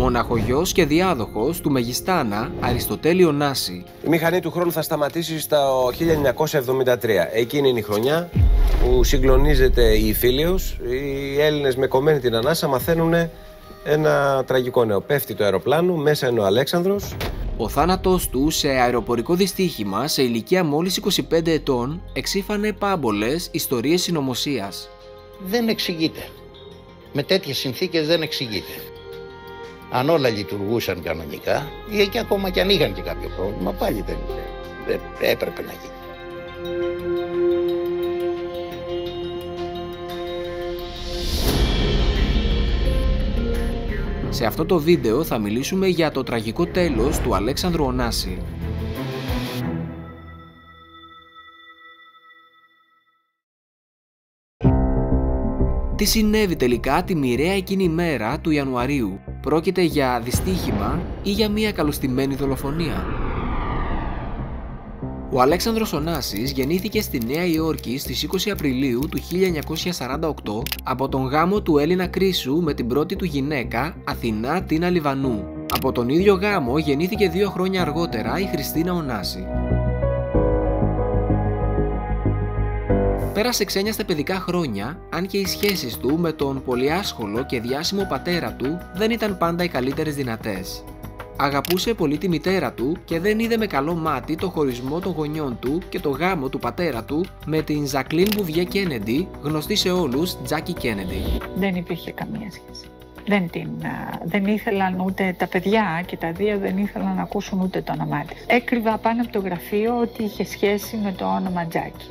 μοναχογιός και διάδοχος του Μεγιστάνα Αριστοτέλη Ωνάση. Η μηχανή του χρόνου θα σταματήσει στο 1973. Εκείνη είναι η χρονιά που συγκλονίζεται η Ιφίλιος. Οι Έλληνες με κομμένη την ανάσα μαθαίνουν ένα τραγικό νέο. Πέφτει το αεροπλάνο, μέσα είναι ο Αλέξανδρος. Ο θάνατός του σε αεροπορικό δυστύχημα σε ηλικία μόλις 25 ετών εξήφανε πάμπολες ιστορίες συνωμοσίας. Δεν εξηγείται. Με τέτοιες συνθήκες δεν εξηγείται. Αν όλα λειτουργούσαν κανονικά ή και ακόμα κι αν είχαν και κάποιο πρόβλημα, πάλι δεν έπρεπε να γίνει. Σε αυτό το βίντεο θα μιλήσουμε για το τραγικό τέλος του Αλέξανδρου Ωνάση. Τι συνέβη τελικά τη μοιραία εκείνη μέρα του Ιανουαρίου? Πρόκειται για δυστύχημα ή για μια καλωστημένη δολοφονία? Ο Αλέξανδρος Ωνάσης γεννήθηκε στη Νέα Υόρκη στις 20 Απριλίου του 1948 από τον γάμο του Έλληνα Κρίσου με την πρώτη του γυναίκα Αθηνά Τίνα Λιβανού. Από τον ίδιο γάμο γεννήθηκε 2 χρόνια αργότερα η Χριστίνα Ωνάση. Πέρασε ξένια στα παιδικά χρόνια, αν και οι σχέσεις του με τον πολυάσχολο και διάσημο πατέρα του δεν ήταν πάντα οι καλύτερες δυνατές. Αγαπούσε πολύ τη μητέρα του και δεν είδε με καλό μάτι το χωρισμό των γονιών του και το γάμο του πατέρα του με την Ζακλίν Μπουβιέ Κέννεντι, γνωστή σε όλους Τζάκι Κέννεντι. Δεν υπήρχε καμία σχέση. Δεν ήθελαν ούτε τα παιδιά και τα δύο δεν ήθελαν να ακούσουν ούτε το όνομά της. Έκρυβα πάνω από το γραφείο ότι είχε σχέση με το όνομα Τζάκι.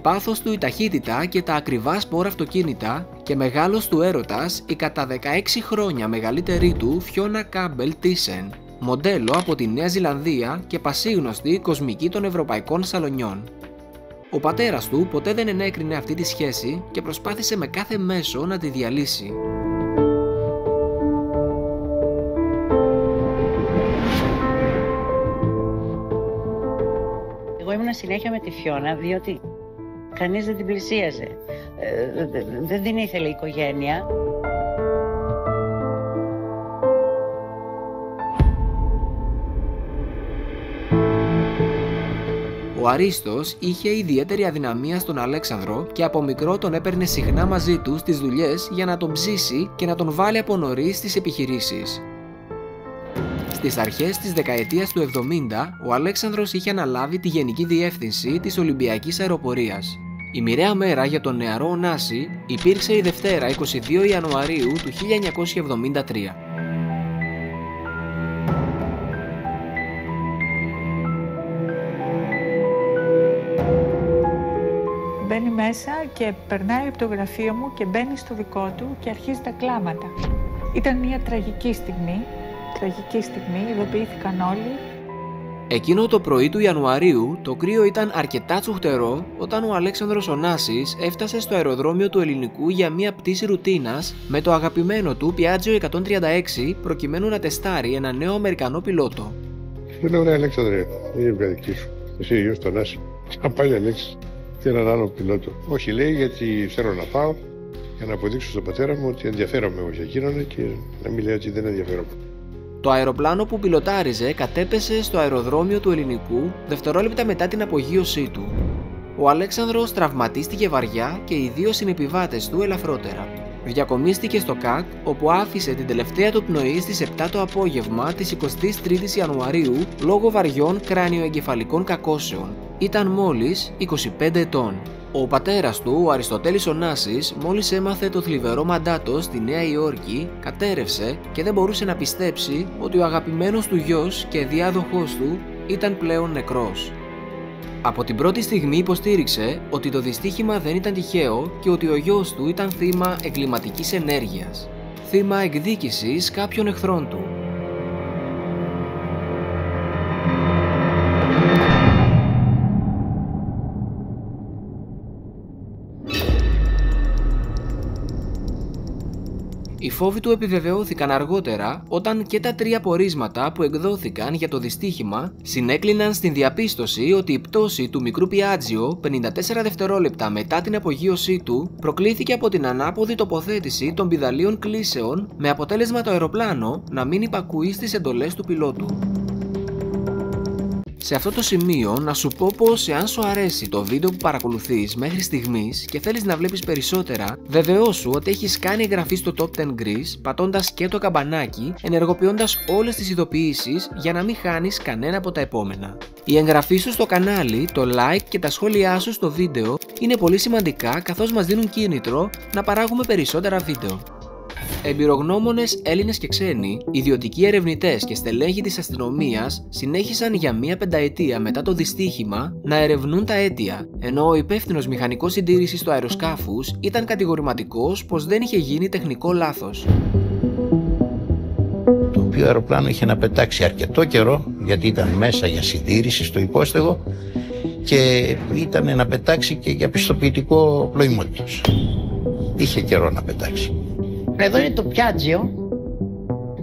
Πάθος του η ταχύτητα και τα ακριβά σπόρα αυτοκίνητα και μεγάλος του έρωτας η κατά 16 χρόνια μεγαλύτερη του Φιώνα Κάμπελ Τίσεν, μοντέλο από τη Νέα Ζηλανδία και πασίγνωστη κοσμική των ευρωπαϊκών σαλονιών. Ο πατέρας του ποτέ δεν ενέκρινε αυτή τη σχέση και προσπάθησε με κάθε μέσο να τη διαλύσει. Εγώ ήμουν συνέχεια με τη Φιώνα διότι κανείς δεν την πλησίαζε. Δεν την ήθελε η οικογένεια. Ο Αρίστος είχε ιδιαίτερη αδυναμία στον Αλέξανδρο και από μικρό τον έπαιρνε συχνά μαζί του στις δουλειές για να τον ψήσει και να τον βάλει από νωρίς στις επιχειρήσεις. Στις αρχές της δεκαετίας του 70, ο Αλέξανδρος είχε αναλάβει τη γενική διεύθυνση της Ολυμπιακής Αεροπορίας. Η μοιραία μέρα για τον νεαρό Ωνάση υπήρξε η Δευτέρα 22 Ιανουαρίου του 1973. Μπαίνει μέσα και περνάει από το γραφείο μου και μπαίνει στο δικό του και αρχίζει τα κλάματα. Ήταν μια τραγική στιγμή, ειδοποιήθηκαν όλοι. Εκείνο το πρωί του Ιανουαρίου το κρύο ήταν αρκετά τσουχτερό όταν ο Αλέξανδρος Ωνάσης έφτασε στο αεροδρόμιο του Ελληνικού για μια πτήση ρουτίνας με το αγαπημένο του Piaggio 136 προκειμένου να τεστάρει ένα νέο Αμερικανό πιλότο. Του λέω ρε Αλέξανδρε, είναι η παιδική σου, εσύ γιος τον Άση, θα πάει Αλέξη και έναν άλλο πιλότο. Όχι λέει γιατί θέλω να πάω για να αποδείξω στον πατέρα μου ότι ενδιαφέρομαι εγώ για εκείνον και να μην λέει ότι δεν ενδιαφέρομαι. Το αεροπλάνο που πιλοτάριζε κατέπεσε στο αεροδρόμιο του Ελληνικού δευτερόλεπτα μετά την απογείωσή του. Ο Αλέξανδρος τραυματίστηκε βαριά και οι 2 συνεπιβάτες του ελαφρότερα. Διακομίστηκε στο ΚΑΚ, όπου άφησε την τελευταία του πνοή στις 7 το απόγευμα της 23ης Ιανουαρίου λόγω βαριών κρανιοεγκεφαλικών κακώσεων. Ήταν μόλις 25 ετών. Ο πατέρας του, ο Αριστοτέλης Ωνάσης, μόλις έμαθε το θλιβερό μαντάτο στη Νέα Υόρκη, κατέρευσε και δεν μπορούσε να πιστέψει ότι ο αγαπημένος του γιος και διάδοχός του ήταν πλέον νεκρός. Από την πρώτη στιγμή υποστήριξε ότι το δυστύχημα δεν ήταν τυχαίο και ότι ο γιος του ήταν θύμα εγκληματικής ενέργειας, θύμα εκδίκησης κάποιων εχθρών του. Οι φόβοι του επιβεβαιώθηκαν αργότερα όταν και τα 3 πορίσματα που εκδόθηκαν για το δυστύχημα συνέκλειναν στην διαπίστωση ότι η πτώση του μικρού Πιάτζιο 54 δευτερόλεπτα μετά την απογείωσή του προκλήθηκε από την ανάποδη τοποθέτηση των πηδαλίων κλείσεων, με αποτέλεσμα το αεροπλάνο να μην υπακούει στις εντολές του πιλότου. Σε αυτό το σημείο να σου πω πως εάν σου αρέσει το βίντεο που παρακολουθείς μέχρι στιγμής και θέλεις να βλέπεις περισσότερα, βεβαιώσου ότι έχεις κάνει εγγραφή στο Top 10 Greece πατώντας και το καμπανάκι, ενεργοποιώντας όλες τις ειδοποιήσεις για να μην χάνεις κανένα από τα επόμενα. Η εγγραφή σου στο κανάλι, το like και τα σχόλιά σου στο βίντεο είναι πολύ σημαντικά, καθώς μας δίνουν κίνητρο να παράγουμε περισσότερα βίντεο. Εμπειρογνώμονες Έλληνες και ξένοι, ιδιωτικοί ερευνητές και στελέχοι της αστυνομίας συνέχισαν για μία πενταετία μετά το δυστύχημα να ερευνούν τα αίτια, ενώ ο υπεύθυνος μηχανικός συντήρησης του αεροσκάφους ήταν κατηγορηματικός πως δεν είχε γίνει τεχνικό λάθος. Το οποίο αεροπλάνο είχε να πετάξει αρκετό καιρό, γιατί ήταν μέσα για συντήρηση στο υπόστεγο και ήταν να πετάξει και για πιστοποιητικό πλοημότητος. Είχε καιρό να πετάξει. Εδώ είναι το Πιάτζιο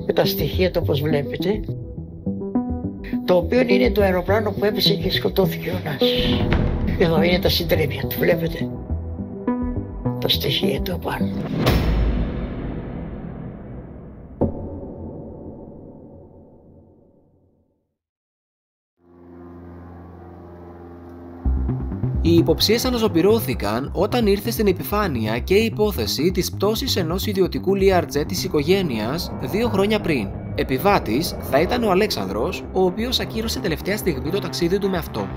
με τα στοιχεία του όπως βλέπετε, το οποίο είναι το αεροπλάνο που έπεσε και σκοτώθηκε ο Νάσης. Εδώ είναι τα συντρίμια του, βλέπετε τα στοιχεία του απάνω. Οι υποψίες αναζωπυρώθηκαν όταν ήρθε στην επιφάνεια και η υπόθεση της πτώσης ενός ιδιωτικού Learjet της οικογένειας 2 χρόνια πριν. Επιβάτης θα ήταν ο Αλέξανδρος, ο οποίος ακύρωσε τελευταία στιγμή το ταξίδι του με αυτό.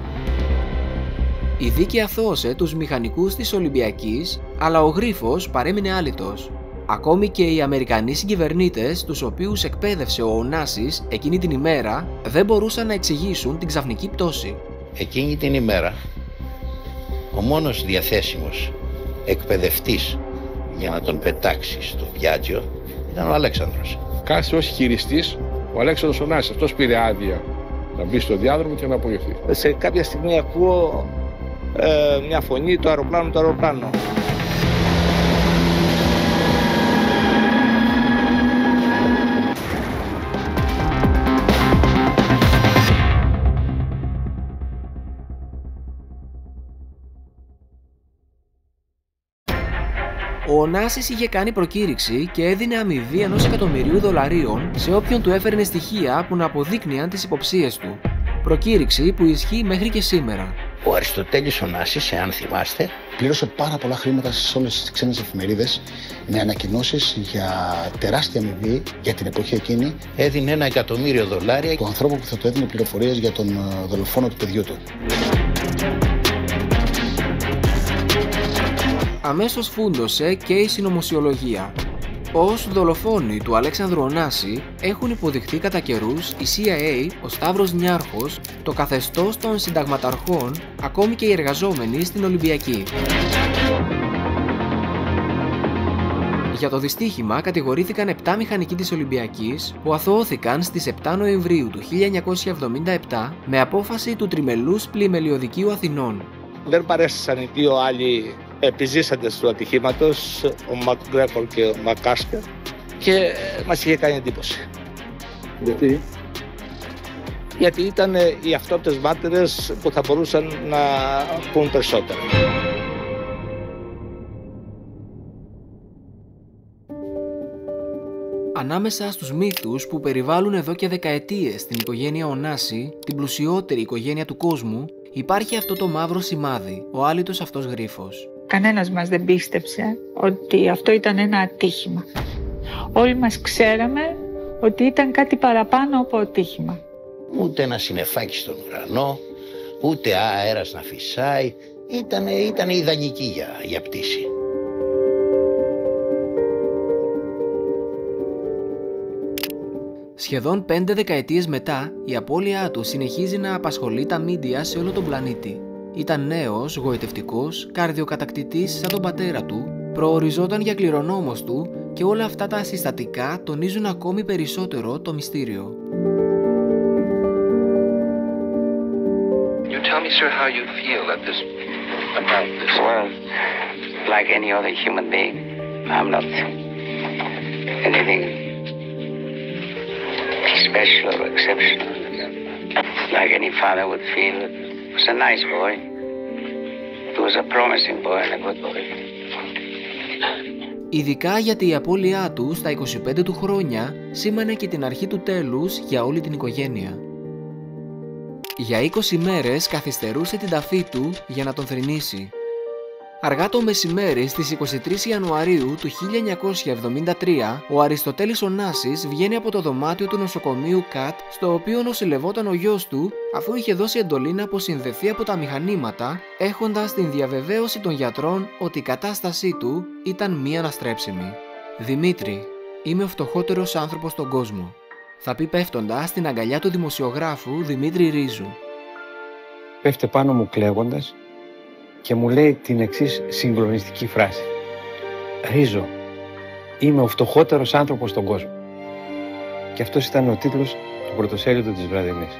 Η δίκη αθώωσε τους μηχανικούς της Ολυμπιακής, αλλά ο Γρίφος παρέμεινε άλυτος. Ακόμη και οι Αμερικανοί συγκυβερνήτες, τους οποίους εκπαίδευσε ο Ωνάσης εκείνη την ημέρα, δεν μπορούσαν να εξηγήσουν την ξαφνική πτώση. Εκείνη την ημέρα, ο μόνος διαθέσιμος εκπαιδευτής για να τον πετάξει στο Πιάτζιο ήταν ο Αλέξανδρος. Κάθισε ως χειριστής ο Αλέξανδρος ο Νάσης. Αυτός πήρε άδεια να μπει στο διάδρομο και να απογευθεί. Σε κάποια στιγμή ακούω μια φωνή, το αεροπλάνο. Ο Ωνάσης είχε κάνει προκήρυξη και έδινε αμοιβή $1.000.000 σε όποιον του έφερνε στοιχεία που να αποδείκνυαν τις υποψίες του. Προκήρυξη που ισχύει μέχρι και σήμερα. Ο Αριστοτέλης Ωνάσης, εάν θυμάστε, πλήρωσε πάρα πολλά χρήματα σε όλες τις ξένες εφημερίδες με ανακοινώσεις για τεράστια αμοιβή για την εποχή εκείνη. Έδινε $1.000.000 του ανθρώπου που θα του έδινε πληροφορίες για τον δολοφόνο του παιδιού του. Αμέσως φούντωσε και η συνωμοσιολογία. Ως δολοφόνοι του Αλέξανδρου Ωνάση έχουν υποδειχθεί κατά καιρούς η CIA, ο Σταύρος Νιάρχος, το καθεστώς των συνταγματαρχών, ακόμη και οι εργαζόμενοι στην Ολυμπιακή. Για το δυστύχημα κατηγορήθηκαν 7 μηχανικοί της Ολυμπιακής που αθωώθηκαν στις 7 Νοεμβρίου του 1977 με απόφαση του Τριμελούς Πλημελιωδικείου Αθηνών. Δεν παρέστησαν οι 2 άλλοι επιζήσαντες του ατυχήματος, ο Μακγκρέκορ και ο Μακάσκερ, και μας είχε κάνει εντύπωση. Γιατί? Γιατί ήταν οι αυτόπτες μάρτυρες που θα μπορούσαν να πούν περισσότερα. Ανάμεσα στους μύθους που περιβάλλουν εδώ και δεκαετίες την οικογένεια Ωνάση, την πλουσιότερη οικογένεια του κόσμου, υπάρχει αυτό το μαύρο σημάδι, ο άλυτος αυτός γρίφος. Κανένας μας δεν πίστεψε ότι αυτό ήταν ένα ατύχημα. Όλοι μας ξέραμε ότι ήταν κάτι παραπάνω από ατύχημα. Ούτε ένα συννεφάκι στον ουρανό, ούτε αέρας να φυσάει. Ήταν ιδανική για πτήση. Σχεδόν 5 δεκαετίες μετά, η απώλειά του συνεχίζει να απασχολεί τα μίντια σε όλο τον πλανήτη. Ήταν νέος, γοητευτικός, καρδιοκατακτητής σαν τον πατέρα του, προοριζόταν για κληρονόμος του και όλα αυτά τα συστατικά τονίζουν ακόμη περισσότερο το μυστήριο. You tell me, sir, how you feel about this. Well, like any other human being, I'm not anything special or exceptional, like any father would feel. He was a nice boy. He was a promising boy and a good boy. Ειδικά γιατί η απώλειά του στα 25 του χρόνια σήμανε και την αρχή του τέλους για όλη την οικογένεια. Για 20 μέρες καθυστερούσε την ταφή του για να τον θρηνήσει. Αργά το μεσημέρι στις 23 Ιανουαρίου του 1973, ο Αριστοτέλης Ωνάσης βγαίνει από το δωμάτιο του νοσοκομείου ΚΑΤ, στο οποίο νοσηλευόταν ο γιος του, αφού είχε δώσει εντολή να αποσυνδεθεί από τα μηχανήματα, έχοντας την διαβεβαίωση των γιατρών ότι η κατάστασή του ήταν μη αναστρέψιμη. «Δημήτρη, είμαι ο φτωχότερος άνθρωπος στον κόσμο», θα πει πέφτοντας στην αγκαλιά του δημοσιογράφου Δημήτρη Ρίζου. Πέφτε πάνω μου κλαίγοντας και μου λέει την εξής συγκλονιστική φράση. «Ρίζο, είμαι ο φτωχότερος άνθρωπος στον κόσμο». Και αυτός ήταν ο τίτλος του πρωτοσέλιδου της Βραδινής.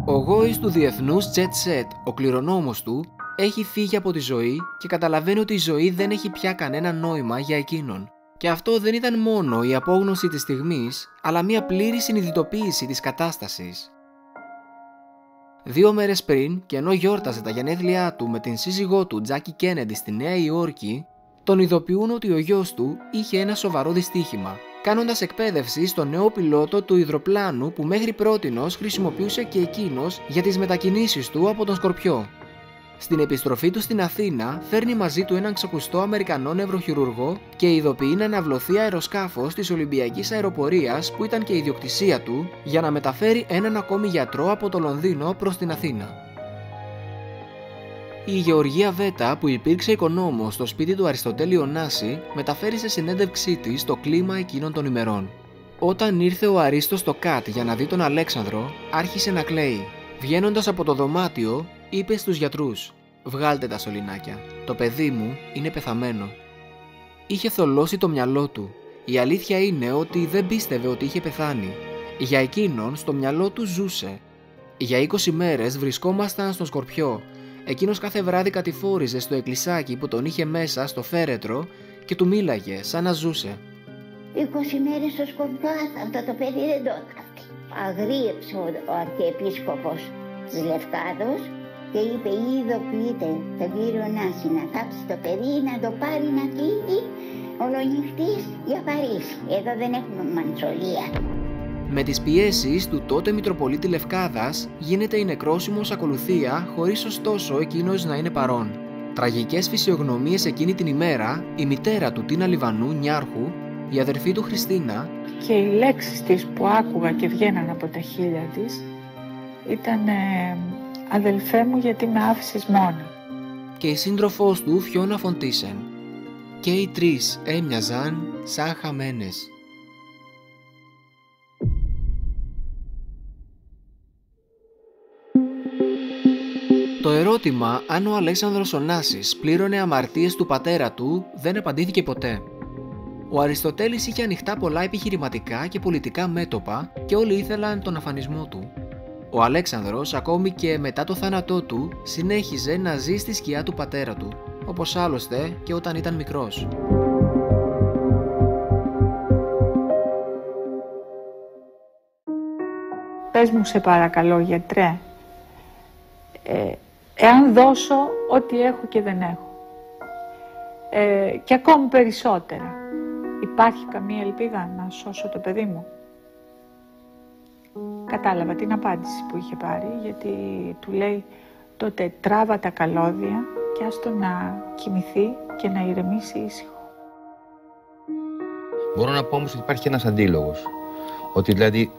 Ο γόης του διεθνούς jet set, ο κληρονόμος του, έχει φύγει από τη ζωή και καταλαβαίνει ότι η ζωή δεν έχει πια κανένα νόημα για εκείνον. Και αυτό δεν ήταν μόνο η απόγνωση της στιγμής, αλλά μια πλήρη συνειδητοποίηση της κατάστασης. 2 μέρες πριν, και ενώ γιόρταζε τα γενέθλιά του με την σύζυγό του Τζάκι Κέννεντι στη Νέα Υόρκη, τον ειδοποιούν ότι ο γιος του είχε ένα σοβαρό δυστύχημα, κάνοντας εκπαίδευση στο νέο πιλότο του υδροπλάνου που μέχρι πρότινος χρησιμοποιούσε και εκείνος για τις μετακινήσεις του από τον Σκορπιό. Στην επιστροφή του στην Αθήνα φέρνει μαζί του έναν ξακουστό Αμερικανό νευροχειρουργό και ειδοποιεί να αναβλωθεί αεροσκάφος της Ολυμπιακής Αεροπορίας που ήταν και ιδιοκτησία του για να μεταφέρει έναν ακόμη γιατρό από το Λονδίνο προς την Αθήνα. Η Γεωργία Βέτα, που υπήρξε οικονόμος στο σπίτι του Αριστοτέλη Ωνάση, μεταφέρει σε συνέντευξή της το κλίμα εκείνων των ημερών. Όταν ήρθε ο Αρίστος στο ΚΑΤ για να δει τον Αλέξανδρο, άρχισε να κλαίει. Βγαίνοντας από το δωμάτιο, είπε στους γιατρούς: «Βγάλτε τα σωληνάκια. Το παιδί μου είναι πεθαμένο». Είχε θολώσει το μυαλό του. Η αλήθεια είναι ότι δεν πίστευε ότι είχε πεθάνει. Για εκείνον στο μυαλό του ζούσε. Για 20 μέρες βρισκόμασταν στον Σκορπιό. Εκείνος κάθε βράδυ κατηφόριζε στο εκκλησάκι που τον είχε μέσα στο φέρετρο και του μίλαγε σαν να ζούσε. 20 μέρες στο Σκορπιό, αυτό το παιδί δεν το έκανε. Αγρίεψε ο Αρχιεπίσκοπος της Λευκάδος και είπε: ειδοποιείτε τον κύριο Νάση να θάψει το παιδί, να το πάρει να φύγει ολονυχτής για Παρίσι. Εδώ δεν έχουμε μαντσολία. Με τις πιέσεις του τότε Μητροπολίτη Λευκάδας γίνεται η νεκρόσιμος ακολουθία, χωρίς ωστόσο εκείνος να είναι παρόν. Τραγικές φυσιογνωμίες εκείνη την ημέρα, η μητέρα του Τίνα Λιβανού, Νιάρχου, η αδερφή του Χριστίνα, και οι λέξεις της που άκουγα και βγαίναν από τα χείλια της ήταν «Αδελφέ μου, γιατί με άφησες μόνη». Και η σύντροφός του, Φιώνα Φοντίσεν. Και οι τρεις έμοιαζαν σαν χαμένες. Το ερώτημα αν ο Αλέξανδρος Ωνάσης πλήρωνε αμαρτίες του πατέρα του δεν απαντήθηκε ποτέ. Ο Αριστοτέλης είχε ανοιχτά πολλά επιχειρηματικά και πολιτικά μέτωπα και όλοι ήθελαν τον αφανισμό του. Ο Αλέξανδρος, ακόμη και μετά το θάνατό του, συνέχιζε να ζει στη σκιά του πατέρα του, όπως άλλωστε και όταν ήταν μικρός. Πες μου σε παρακαλώ, γιατρέ, εάν δώσω ό,τι έχω και δεν έχω, και ακόμη περισσότερα, υπάρχει καμία ελπίδα να σώσω το παιδί μου? Κατάλαβα την απάντηση που είχε πάρει, γιατί του λέει τότε τράβα τα καλώδια και άστο να κοιμηθεί και να ηρεμήσει ήσυχο. Μπορώ να πω όμως ότι υπάρχει ένας αντίλογος, ότι δηλαδή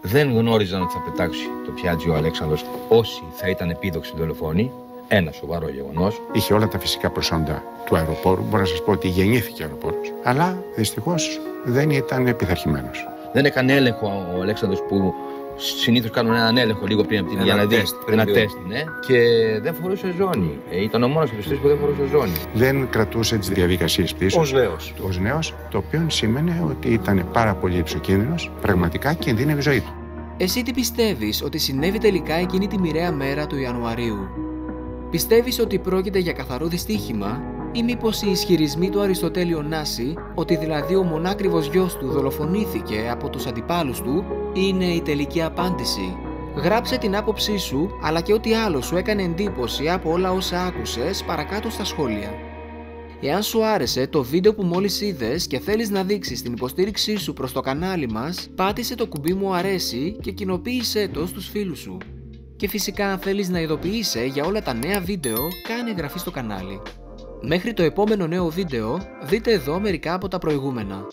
δεν γνώριζαν ότι θα πετάξει το πιάτζι ο Αλέξανδρος όσοι θα ήταν επίδοξοι δολοφόνοι. Ένα σοβαρό γεγονός. Είχε όλα τα φυσικά προσόντα του αεροπόρου. Μπορώ να σας πω ότι γεννήθηκε αεροπόρος. Αλλά δυστυχώς δεν ήταν πειθαρχημένος. Δεν έκανε έλεγχο ο Αλέξανδρος που Συνήθως κάνουν έναν έλεγχο λίγο πριν από την για να δει ένα τεστ, ναι. Και δεν φορούσε ζώνη. Ήταν ο μόνος από τους τρεις που δεν φορούσε ζώνη. Δεν κρατούσε τις διαδικασίες πίσω. Ως νέος. Το οποίο σήμαινε ότι ήταν πάρα πολύ υψοκίνδυνος, πραγματικά κινδύνευε η ζωή του. Εσύ τι πιστεύεις ότι συνέβη τελικά εκείνη τη μοιραία μέρα του Ιανουαρίου? Πιστεύεις ότι πρόκειται για καθαρό δυστύχημα, ή μήπως οι ισχυρισμοί του Αριστοτέλη Ωνάση, ότι δηλαδή ο μονάκριβος γιος του δολοφονήθηκε από τους αντιπάλους του, είναι η τελική απάντηση? Γράψε την άποψή σου, αλλά και ό,τι άλλο σου έκανε εντύπωση από όλα όσα άκουσες παρακάτω στα σχόλια. Εάν σου άρεσε το βίντεο που μόλις είδες και θέλεις να δείξεις την υποστήριξή σου προς το κανάλι μας, πάτησε το κουμπί μου αρέσει και κοινοποίησέ το στους φίλους σου. Και φυσικά αν θέλεις να ειδοποιείσαι για όλα τα νέα βίντεο, κάνε εγγραφή στο κανάλι. Μέχρι το επόμενο νέο βίντεο, δείτε εδώ μερικά από τα προηγούμενα.